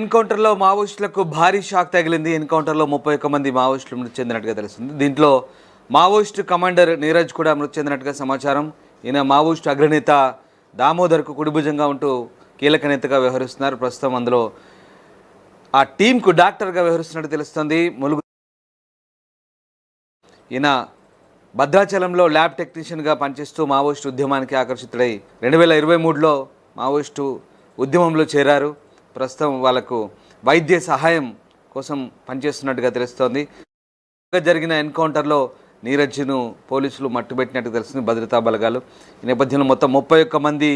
ఎన్కౌంటర్లో మావోయిస్టులకు భారీ షాక్ తగిలింది. ఎన్కౌంటర్లో 31 మంది మావోయిస్టులు మృతి చెందినట్టుగా తెలుస్తుంది. దీంట్లో మావోయిస్టు కమాండర్ నీరజ్ కూడా మృతి చెందినట్టుగా సమాచారం. ఈయన మావోయిస్టు అగ్రనేత దామోదర్కు కుడిభుజంగా ఉంటూ కీలక నేతగా వ్యవహరిస్తున్నారు. ప్రస్తుతం అందులో ఆ టీంకు డాక్టర్గా వ్యవహరిస్తున్నట్టు తెలుస్తుంది. ఈయన భద్రాచలంలో ల్యాబ్ టెక్నీషియన్గా పనిచేస్తూ మావోయిస్టు ఉద్యమానికి ఆకర్షితుడై 2023లో మావోయిస్టు ఉద్యమంలో చేరారు. ప్రస్తుతం వాళ్ళకు వైద్య సహాయం కోసం పనిచేస్తున్నట్టుగా తెలుస్తోంది. జరిగిన ఎన్కౌంటర్లో నీరజ్ను పోలీసులు మట్టుబెట్టినట్టు తెలుస్తుంది భద్రతా బలగాలు. ఈ నేపథ్యంలో మొత్తం 31 మంది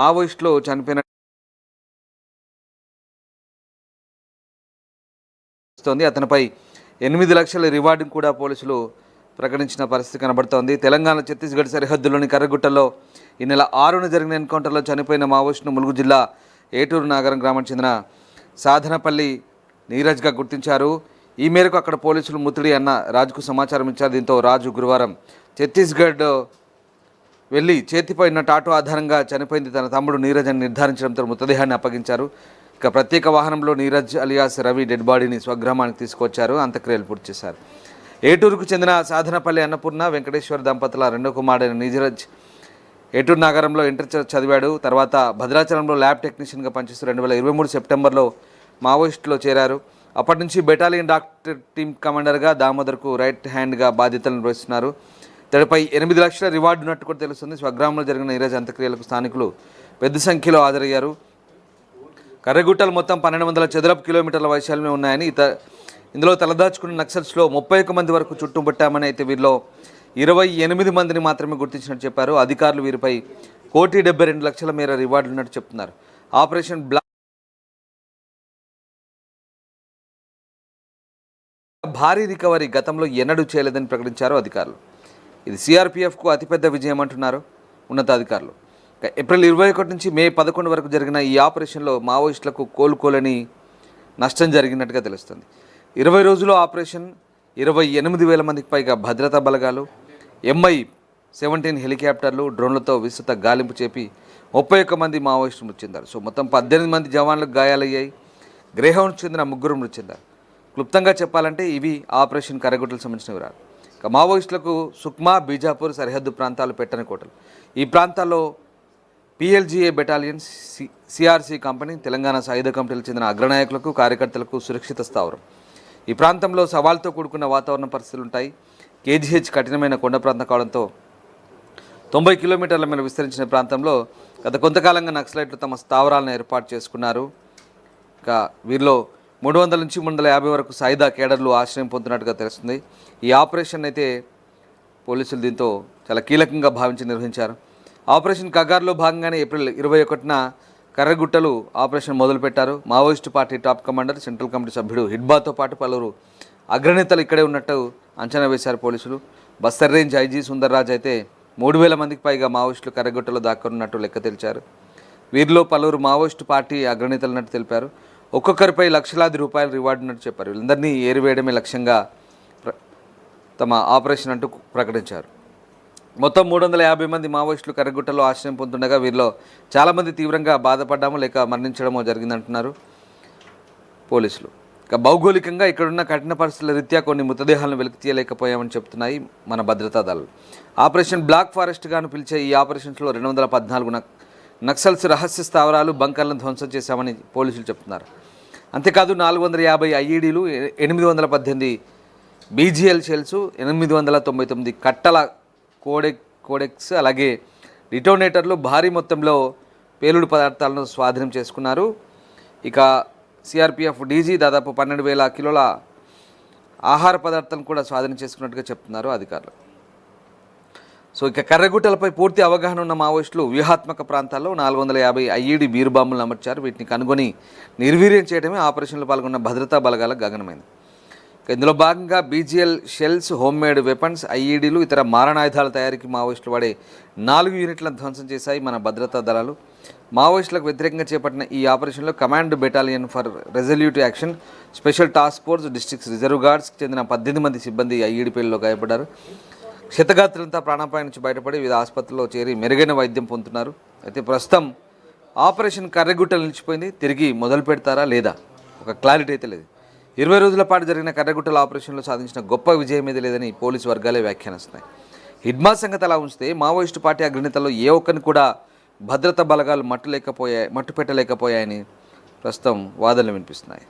మావోయిస్టులు చనిపోయిన అతనిపై 8 లక్షల రివార్డును కూడా పోలీసులు ప్రకటించిన పరిస్థితి కనబడుతోంది. తెలంగాణ ఛత్తీస్గఢ్ సరిహద్దులోని కర్రగుట్టలో ఈ నెల 6న జరిగిన ఎన్కౌంటర్లో చనిపోయిన మావోయిస్టును ములుగు జిల్లా ఏటూరు నాగరం గ్రామానికి చెందిన సాధనపల్లి నీరజ్గా గుర్తించారు. ఈ మేరకు అక్కడ పోలీసులు ముత్తిడి అన్న రాజుకు సమాచారం ఇచ్చారు. దీంతో రాజు గురువారం ఛత్తీస్గఢ్ వెళ్ళి చేతిపై ఉన్న టాటూ ఆధారంగా చనిపోయింది తన తమ్ముడు నీరజ్ అని నిర్ధారించడంతో మృతదేహాన్ని అప్పగించారు. ఇక ప్రత్యేక వాహనంలో నీరజ్ అలియాస్ రవి డెడ్ బాడీని స్వగ్రామానికి తీసుకొచ్చారు. అంత్యక్రియలు పూర్తి చేశారు. ఏటూరుకు చెందిన సాధనపల్లి అన్నపూర్ణ వెంకటేశ్వర దంపతుల రెండో కుమారుడైన నీరజ్ ఏటూరు నగరంలో ఇంటర్ చదివాడు. తర్వాత భద్రాచలంలో ల్యాబ్ టెక్నీషియన్గా పనిచేస్తూ 2023 సెప్టెంబర్లో మావోయిస్టులో చేరారు. అప్పటి నుంచి బెటాలియన్ డాక్టర్ టీమ్ కమాండర్గా దామోదర్కు రైట్ హ్యాండ్గా బాధ్యతలు నిర్వహిస్తున్నారు. తనపై 8 లక్షల రివార్డు ఉన్నట్టు కూడా తెలుస్తుంది. స్వగ్రామంలో జరిగిన నీరజ్ అంత్యక్రియలకు స్థానికులు పెద్ద సంఖ్యలో హాజరయ్యారు. కర్రగుట్టలు మొత్తం 1200 చదరపు కిలోమీటర్ల వైశాల్యమే ఉన్నాయని ఇందులో తలదాచుకున్న నక్సల్స్లో 31 మంది వరకు చుట్టుముట్టామని, అయితే వీరిలో 28 మందిని మాత్రమే గుర్తించినట్టు చెప్పారు. అధికారులు వీరిపై 1,72,00,000 మేర రివార్డులు ఉన్నట్టు చెప్తున్నారు. ఆపరేషన్ బ్లాక్ భారీ రికవరీ గతంలో ఎన్నడూ చేయలేదని ప్రకటించారు అధికారులు. ఇది సిఆర్పిఎఫ్కు అతిపెద్ద విజయం అంటున్నారు ఉన్నతాధికారులు. ఏప్రిల్ 21 నుంచి మే 11 వరకు జరిగిన ఈ ఆపరేషన్లో మావోయిస్టులకు కోలుకోలేని నష్టం జరిగినట్టుగా తెలుస్తుంది. 20 రోజుల్లో ఆపరేషన్ 28,000 మందికి పైగా భద్రతా బలగాలు, MI-17 హెలికాప్టర్లు, డ్రోన్లతో విస్తృత గాలింపు చేపి 31 మంది మావోయిస్టులు మృతి చెందారు. సో మొత్తం 18 మంది జవాన్లకు గాయాలయ్యాయి. గ్రేహౌండ్కి చెందిన 3 మృతి చెందారు. క్లుప్తంగా చెప్పాలంటే ఇవి ఆపరేషన్ కర్రగుట్టలకు సంబంధించిన వివరాలు. ఇక మావోయిస్టులకు సుక్మా, బీజాపూర్ సరిహద్దు ప్రాంతాలు పెట్టని కోటలు. ఈ ప్రాంతాల్లో PLGA battalion, CRC company, Telangana సాయుధ కమిటీలకు చెందిన అగ్రనాయకులకు, కార్యకర్తలకు సురక్షిత స్థావరం. ఈ ప్రాంతంలో సవాల్తో కూడుకున్న వాతావరణ పరిస్థితులు ఉంటాయి. KGH కఠినమైన కొండ ప్రాంతం కావడంతో 90 కిలోమీటర్ల మేర విస్తరించిన ప్రాంతంలో గత కొంతకాలంగా నక్సలైట్లు తమ స్థావరాలను ఏర్పాటు చేసుకున్నారు. ఇక వీరిలో 300 నుంచి 350 వరకు సాయుధ కేడర్లు ఆశ్రయం పొందుతున్నట్టుగా తెలుస్తుంది. ఈ ఆపరేషన్ అయితే పోలీసులు దీంతో చాలా కీలకంగా భావించి నిర్వహించారు. ఆపరేషన్ కగార్లో భాగంగానే ఏప్రిల్ 21న కర్రగుట్టలు ఆపరేషన్ మొదలుపెట్టారు. Maoist party top commander, central committee సభ్యుడు హిడ్బాతో పాటు పలువురు అగ్రనేతలు ఇక్కడే ఉన్నట్టు అంచనా వేశారు పోలీసులు. బస్తర్ రేంజ్ IG సుందర్రాజ్ అయితే 3,000 మందికి పైగా మావోయిస్టులు కర్రగుట్టలో దాక్కున్నట్టు లెక్క తెలిచారు. వీరిలో పలువురు మావోయిస్టు పార్టీ అగ్రనేతలు ఉన్నట్టు తెలిపారు. ఒక్కొక్కరిపై లక్షలాది రూపాయల రివార్డు ఉన్నట్టు చెప్పారు. వీళ్ళందరినీ ఏరివేయడమే లక్ష్యంగా తమ ఆపరేషన్ అంటూ ప్రకటించారు. మొత్తం 350 మంది మావోయిస్టులు కర్రగుట్టలో ఆశ్రయం పొందుతుండగా వీరిలో చాలామంది తీవ్రంగా బాధపడ్డామో లేక మరణించడమో జరిగిందంటున్నారు పోలీసులు. ఇక భౌగోళికంగా ఇక్కడున్న కఠిన పరిస్థితుల రీత్యా కొన్ని మృతదేహాలను వెలికి తీయలేకపోయామని చెప్తున్నాయి మన భద్రతా దళాలు. ఆపరేషన్ బ్లాక్ ఫారెస్ట్గాను పిలిచే ఈ ఆపరేషన్స్లో 214 నక్సల్స్ రహస్య స్థావరాలు, బంకర్లను ధ్వంసం చేశామని పోలీసులు చెప్తున్నారు. అంతేకాదు 450 IEDలు, 818 BGL షెల్స్, 899 కట్టల కోడెక్స్, అలాగే డిటోనేటర్లు, భారీ మొత్తంలో పేలుడు పదార్థాలను స్వాధీనం చేసుకున్నారు. ఇక CRPF DG దాదాపు 12,000 కిలోల ఆహార పదార్థాలను కూడా స్వాధీనం చేసుకున్నట్టుగా చెప్తున్నారు అధికారులు. సో ఇక కర్రగుట్టలపై పూర్తి అవగాహన ఉన్న మావోయిస్టులు వ్యూహాత్మక ప్రాంతాల్లో 450 IED బీరు బాంబులను అమర్చారు. వీటిని కనుగొని నిర్వీర్యం చేయడమే ఆపరేషన్లో పాల్గొన్న భద్రతా బలగాలకు గగనమైంది. ఇందులో భాగంగా BGL షెల్స్, హోమ్మేడ్ వెపన్స్, IEDలు, ఇతర మారణాయుధాల తయారీకి మావోయిస్టులు వాడే 4 యూనిట్లను ధ్వంసం చేశాయి మన భద్రతా దళాలు. మావోయిస్టులకు వ్యతిరేకంగా చేపట్టిన ఈ ఆపరేషన్లో command battalion for resolute action, special task force, district reserve గార్డ్స్కి చెందిన 18 మంది సిబ్బంది IED పేలులో గాయపడ్డారు. క్షతగాత్రులంతా ప్రాణాపాయం నుంచి బయటపడి వివిధ ఆసుపత్రుల్లో చేరి మెరుగైన వైద్యం పొందుతున్నారు. అయితే ప్రస్తుతం ఆపరేషన్ కర్రెగుట్టలు నిలిచిపోయింది. తిరిగి మొదలు పెడతారా లేదా ఒక క్లారిటీ అయితే లేదు. 20 రోజుల పాటు జరిగిన కర్రగుట్టల ఆపరేషన్లో సాధించిన గొప్ప విజయం ఏది లేదని పోలీసు వర్గాలే వ్యాఖ్యానిస్తున్నాయి. హిడ్మా సంగతి అలా ఉంచితే మావోయిస్టు పార్టీ అగ్రనేతల్లో ఏ ఒక్కరిని కూడా భద్రతా బలగాలు మట్టు పెట్టలేకపోయాయని ప్రస్తుతం వాదనలు వినిపిస్తున్నాయి.